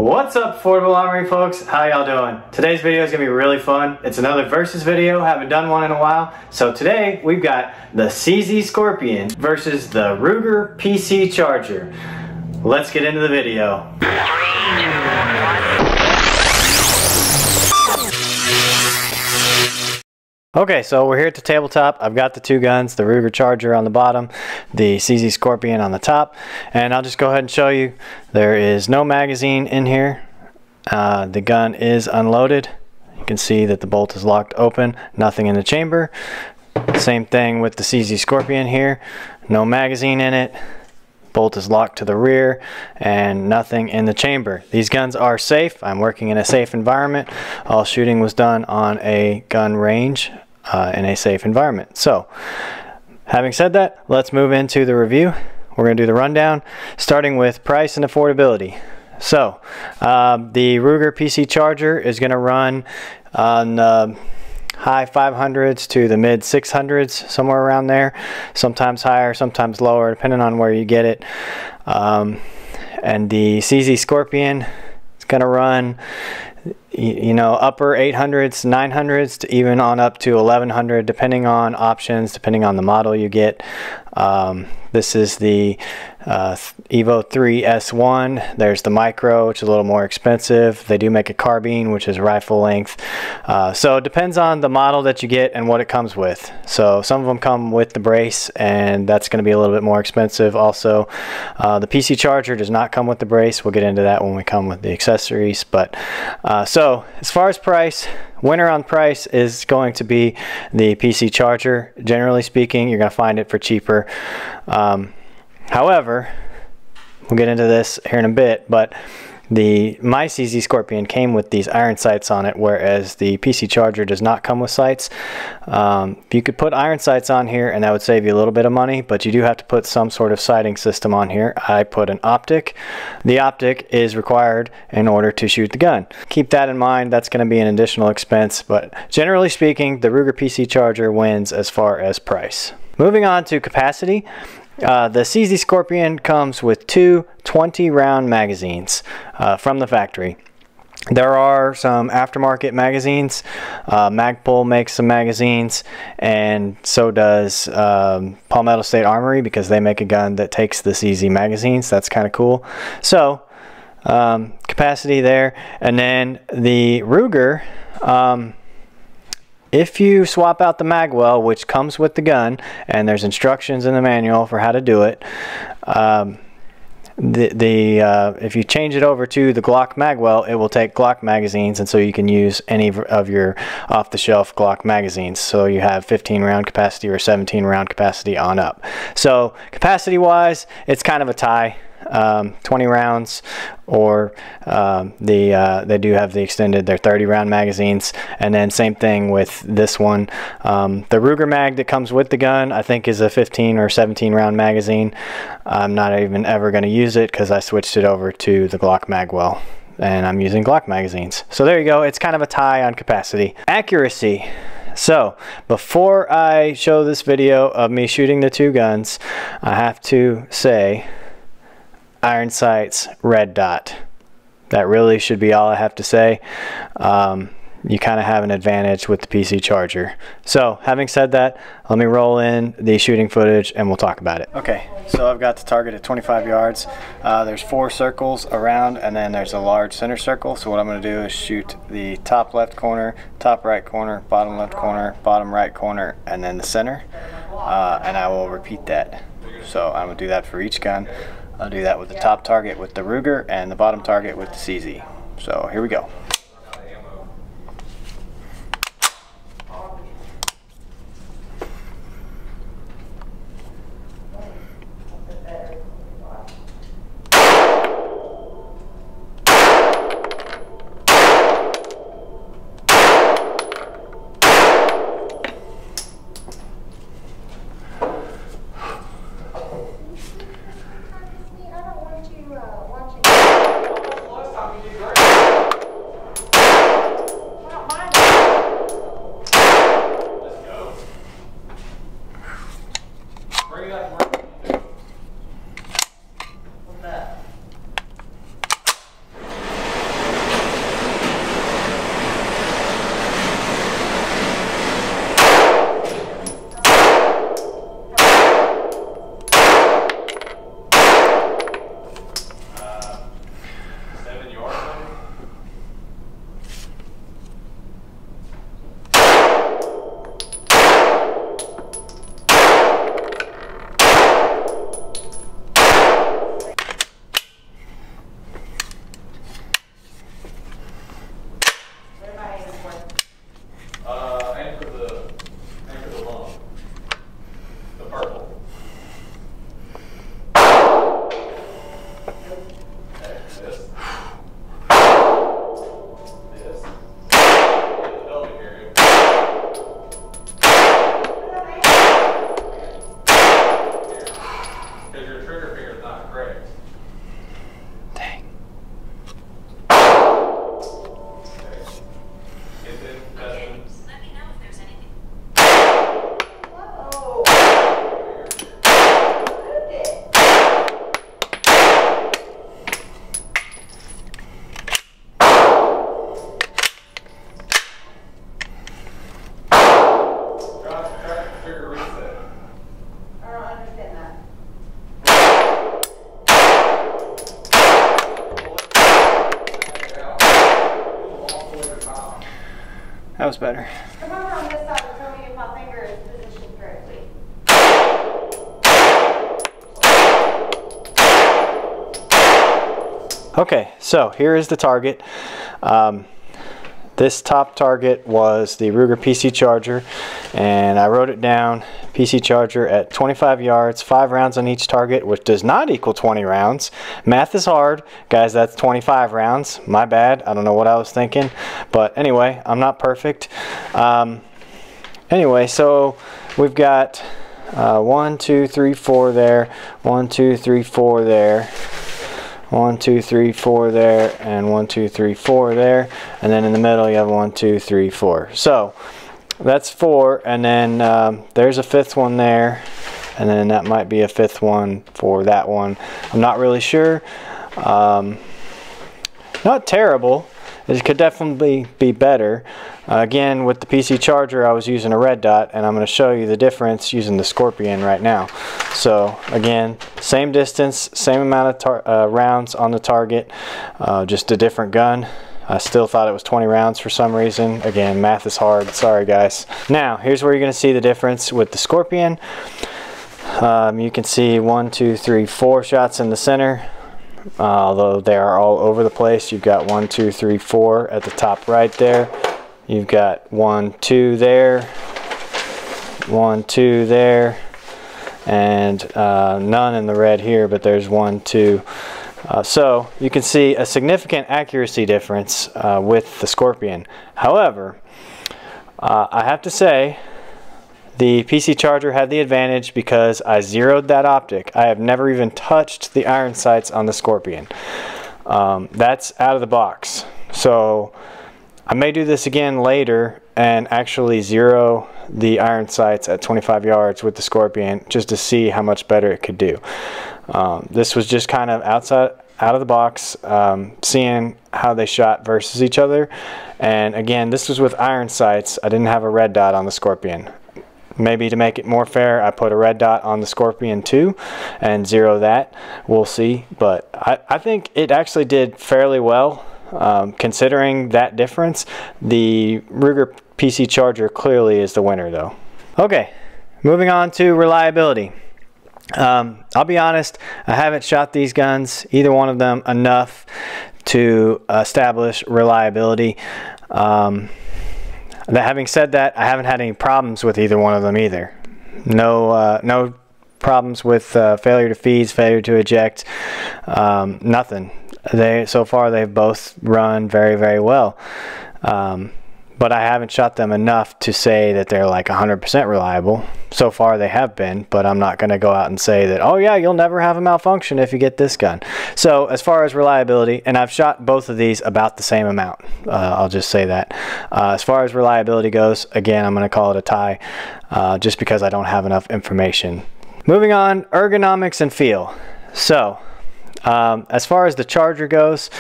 What's up, Affordable Armory folks? How y'all doing? Today's video is gonna be really fun. It's another versus video. Haven't done one in a while. So today we've got the CZ Scorpion versus the Ruger PC Charger. Let's get into the video. 3, 2, 1. Okay, so we're here at the tabletop. I've got the two guns, the Ruger Charger on the bottom, the CZ Scorpion on the top, and I'll just go ahead and show you. There is no magazine in here. The gun is unloaded. You can see that the bolt is locked open, nothing in the chamber. Same thing with the CZ Scorpion here. No magazine in it. Bolt is locked to the rear and nothing in the chamber. These guns are safe. I'm working in a safe environment. All shooting was done on a gun range in a safe environment. So having said that, let's move into the review. We're going to do the rundown starting with price and affordability. So the Ruger PC Charger is going to run on high 500s to the mid 600s, somewhere around there, sometimes higher, sometimes lower, depending on where you get it. And the CZ Scorpion is going to run, you know, upper 800s, 900s, to even on up to 1100, depending on options, depending on the model you get. This is the Evo 3 S1. There's the Micro, which is a little more expensive. They do make a carbine, which is rifle length. So it depends on the model that you get and what it comes with. So some of them come with the brace, and that's going to be a little bit more expensive. Also, the PC Charger does not come with the brace. We'll get into that when we come with the accessories. But so as far as price, winner on price is going to be the PC Charger. Generally speaking, you're going to find it for cheaper. However, we'll get into this here in a bit, but my CZ Scorpion came with these iron sights on it, whereas the PC Charger does not come with sights. You could put iron sights on here and that would save you a little bit of money, but you do have to put some sort of sighting system on here. I put an optic. The optic is required in order to shoot the gun. Keep that in mind. That's going to be an additional expense, but generally speaking, the Ruger PC Charger wins as far as price. Moving on to capacity. The CZ Scorpion comes with two 20-round magazines from the factory. There are some aftermarket magazines. Magpul makes some magazines, and so does Palmetto State Armory, because they make a gun that takes the CZ magazines. That's kind of cool. So capacity there. And then the Ruger, if you swap out the magwell, which comes with the gun, and there's instructions in the manual for how to do it, if you change it over to the Glock magwell, it will take Glock magazines, and so you can use any of your off-the-shelf Glock magazines. So you have 15-round capacity or 17-round capacity on up. So capacity-wise, it's kind of a tie. 20 rounds, or they do have the extended, they're 30-round magazines. And then same thing with this one. The Ruger mag that comes with the gun, I think, is a 15 or 17-round magazine. I'm not even ever going to use it because I switched it over to the Glock magwell, and I'm using Glock magazines. So there you go. It's kind of a tie on capacity. Accuracy. So before I show this video of me shooting the two guns, I have to say, iron sights, red dot. That really should be all I have to say. You kind of have an advantage with the PC Charger. So having said that, let me roll in the shooting footage and we'll talk about it. Okay, so I've got the target at 25 yards. There's 4 circles around, and then there's a large center circle. So what I'm going to do is shoot the top left corner, top right corner, bottom left corner, bottom right corner, and then the center. And I will repeat that. So I'm going to do that for each gun. I'll do that with the top target with the Ruger and the bottom target with the CZ. So here we go. That was better. Remember on this side, tell me if my finger is positioned correctly. Okay, so here is the target. This top target was the Ruger PC Charger, and I wrote it down, PC Charger at 25 yards, 5 rounds on each target, which does not equal 20 rounds. Math is hard. Guys, that's 25 rounds. My bad. I don't know what I was thinking. But anyway, I'm not perfect. Anyway, so we've got 1, 2, 3, 4 there, 1, 2, 3, 4 there. 1, 2, 3, 4 there, and 1, 2, 3, 4 there, and then in the middle you have 1, 2, 3, 4. So that's 4, and then there's a 5th one there, and then that might be a 5th one for that one. I'm not really sure. Not terrible. It could definitely be better. Again, with the PC Charger, I was using a red dot, and I'm going to show you the difference using the Scorpion right now. So again, same distance, same amount of rounds on the target, just a different gun. I still thought it was 20 rounds for some reason. Again, math is hard. Sorry, guys. Now, here's where you're going to see the difference with the Scorpion. You can see 1, 2, 3, 4 shots in the center. Although they are all over the place. You've got 1, 2, 3, 4 at the top right there. You've got 1, 2 there, 1, 2 there, and none in the red here, but there's 1, 2. So you can see a significant accuracy difference with the Scorpion. However, I have to say, the PC Charger had the advantage because I zeroed that optic. I have never even touched the iron sights on the Scorpion. That's out of the box. So I may do this again later and actually zero the iron sights at 25 yards with the Scorpion just to see how much better it could do. This was just kind of out of the box, seeing how they shot versus each other. And again, this was with iron sights. I didn't have a red dot on the Scorpion. Maybe to make it more fair, I put a red dot on the Scorpion too and zero that. We'll see. But I think it actually did fairly well considering that difference. The Ruger PC Charger clearly is the winner though. Okay, moving on to reliability. I'll be honest, I haven't shot these guns, either one of them, enough to establish reliability. Having said that, I haven't had any problems with either one of them either. No problems with failure to feeds, failure to eject, nothing. So far they've both run very, very well. But I haven't shot them enough to say that they're like 100% reliable. So far they have been, but I'm not going to go out and say that, oh yeah, you'll never have a malfunction if you get this gun. So as far as reliability, and I've shot both of these about the same amount, I'll just say that. As far as reliability goes, again, I'm going to call it a tie, just because I don't have enough information. Moving on, ergonomics and feel. So as far as the Charger goes,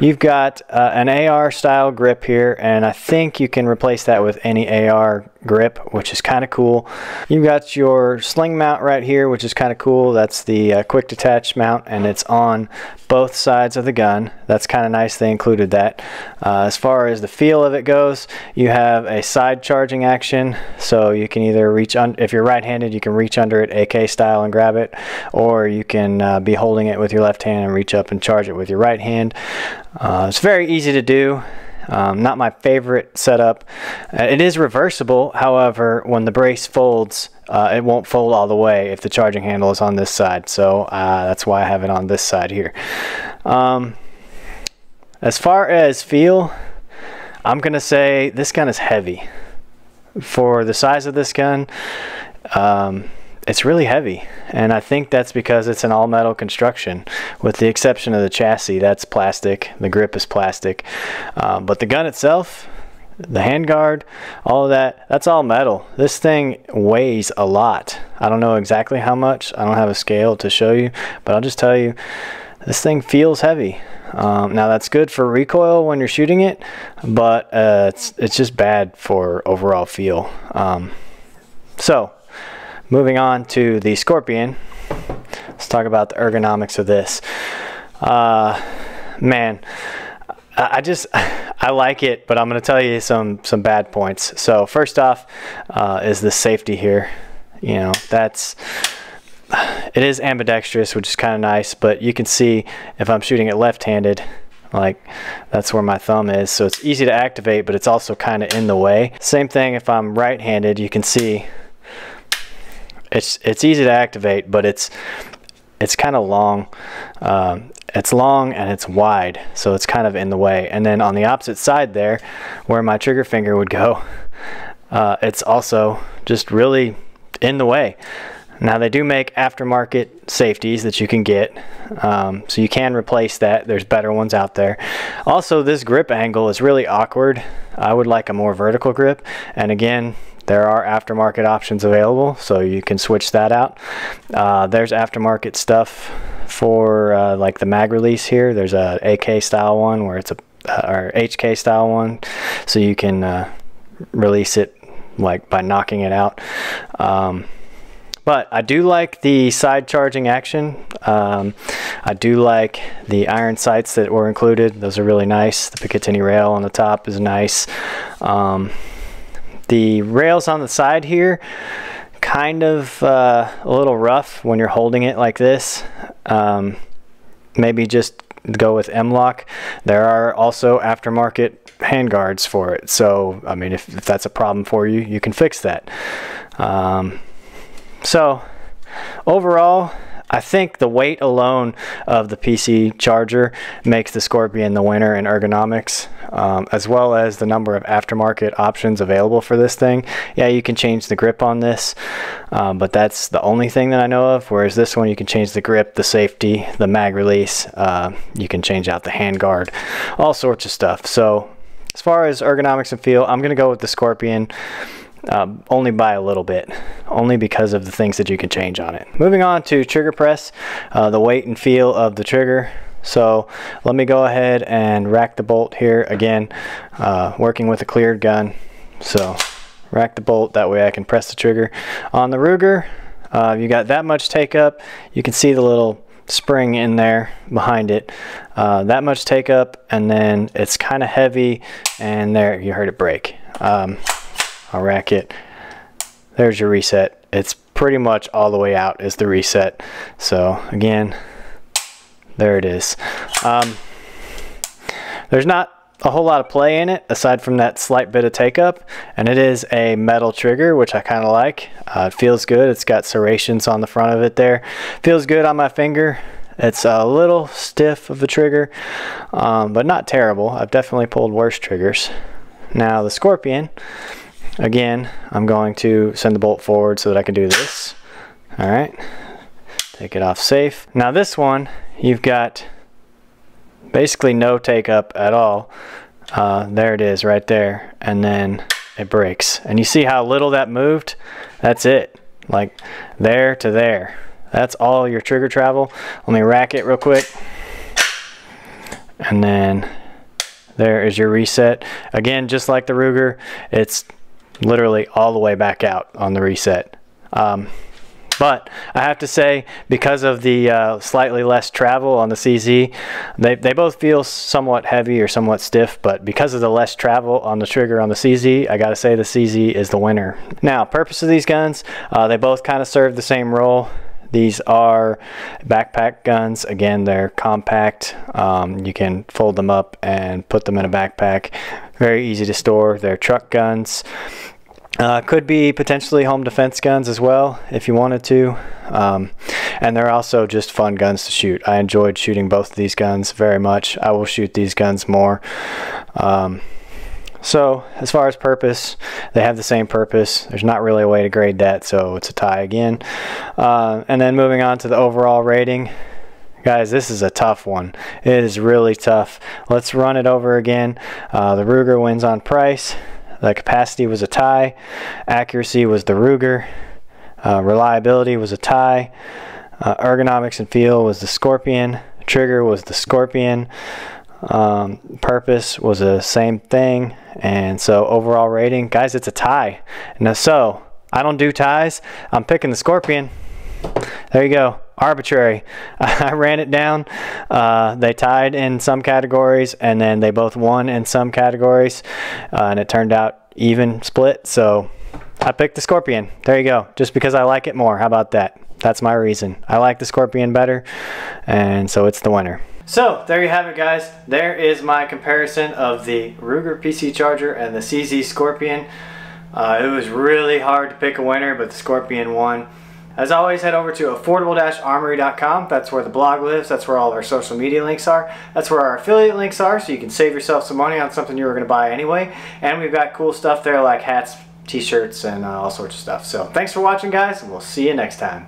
you've got an AR style grip here, and I think you can replace that with any AR grip, which is kind of cool. You've got your sling mount right here, which is kind of cool. That's the quick detach mount, and it's on both sides of the gun. That's kind of nice they included that. As far as the feel of it goes, you have a side charging action, so you can either reach if you're right-handed, you can reach under it AK style and grab it, or you can be holding it with your left hand and reach up and charge it with your right hand. It's very easy to do. Not my favorite setup. It is reversible, however, when the brace folds, it won't fold all the way if the charging handle is on this side, so that's why I have it on this side here. As far as feel, I'm gonna say this gun is heavy. For the size of this gun, it's really heavy, and I think that's because it's an all-metal construction, with the exception of the chassis. That's plastic, the grip is plastic, but the gun itself, the handguard, all of that, that's all metal. This thing weighs a lot. I don't know exactly how much. I don't have a scale to show you, but I'll just tell you, this thing feels heavy. Now that's good for recoil when you're shooting it, but it's just bad for overall feel. So moving on to the Scorpion, let's talk about the ergonomics of this. Man, I like it, but I'm going to tell you some bad points. So first off is the safety here. You know, it is ambidextrous, which is kind of nice, but you can see if I'm shooting it left-handed, like that's where my thumb is, so it's easy to activate, but it's also kind of in the way. Same thing if I'm right-handed, you can see it's easy to activate, but it's kind of long. It's long and it's wide, so it's kind of in the way. And then on the opposite side there, where my trigger finger would go, it's also just really in the way. Now they do make aftermarket safeties that you can get, so you can replace that. There's better ones out there. Also, this grip angle is really awkward. I would like a more vertical grip, and again, there are aftermarket options available, so you can switch that out. There's aftermarket stuff for like the mag release here. There's a AK style one where it's or HK style one, so you can release it like by knocking it out. But I do like the side charging action. I do like the iron sights that were included. Those are really nice. The Picatinny rail on the top is nice. The rails on the side here, kind of a little rough when you're holding it like this. Maybe just go with M-LOK. There are also aftermarket handguards for it. So, I mean, if that's a problem for you, you can fix that. So overall, I think the weight alone of the PC charger makes the Scorpion the winner in ergonomics, as well as the number of aftermarket options available for this thing. Yeah, you can change the grip on this, but that's the only thing that I know of, whereas this one you can change the grip, the safety, the mag release, you can change out the handguard, all sorts of stuff. So as far as ergonomics and feel, I'm going to go with the Scorpion. Only by a little bit, only because of the things that you can change on it. Moving on to trigger press, the weight and feel of the trigger. So let me go ahead and rack the bolt here again, working with a cleared gun. So rack the bolt, that way I can press the trigger. On the Ruger, you got that much take up. You can see the little spring in there behind it, that much take up, and then it's kind of heavy, and there, you heard it break. I'll rack it. There's your reset. It's pretty much all the way out is the reset. So again, there it is. There's not a whole lot of play in it aside from that slight bit of take up, and it is a metal trigger, which I kind of like. It feels good. It's got serrations on the front of it there. Feels good on my finger. It's a little stiff of the trigger, but not terrible. I've definitely pulled worse triggers. Now the Scorpion, again, I'm going to send the bolt forward so that I can do this. All right, take it off safe. Now this one, you've got basically no take up at all. There it is right there, and then it breaks. And you see how little that moved? That's it, like there to there. That's all your trigger travel. Let me rack it real quick. And then there is your reset. Again, just like the Ruger, it's literally all the way back out on the reset. But I have to say, because of the slightly less travel on the CZ, they both feel somewhat heavy or somewhat stiff, but because of the less travel on the trigger on the CZ, I gotta say the CZ is the winner. Now, purpose of these guns, they both kind of serve the same role. These are backpack guns. Again, they're compact. You can fold them up and put them in a backpack. Very easy to store. They're truck guns. Could be potentially home defense guns as well if you wanted to. And they're also just fun guns to shoot. I enjoyed shooting both of these guns very much. I will shoot these guns more. So as far as purpose, they have the same purpose. There's not really a way to grade that, so it's a tie again. And then moving on to the overall rating. Guys, this is a tough one. It is really tough. Let's run it over again. The Ruger wins on price. The capacity was a tie. Accuracy was the Ruger. Reliability was a tie. Ergonomics and feel was the Scorpion. Trigger was the Scorpion. Purpose was the same thing. And so overall rating, guys, it's a tie. Now, so I don't do ties. I'm picking the Scorpion. There you go. arbitrary. I ran it down. They tied in some categories, and then they both won in some categories, and it turned out even split. So I picked the Scorpion. There you go. Just because I like it more. How about that? That's my reason. I like the Scorpion better, and so it's the winner. So there you have it, guys. There is my comparison of the Ruger PC Charger and the CZ Scorpion. It was really hard to pick a winner, but the Scorpion won. As always, head over to affordable-armory.com. That's where the blog lives. That's where all our social media links are. That's where our affiliate links are, so you can save yourself some money on something you were going to buy anyway. And we've got cool stuff there like hats, t-shirts, and all sorts of stuff. So thanks for watching, guys, and we'll see you next time.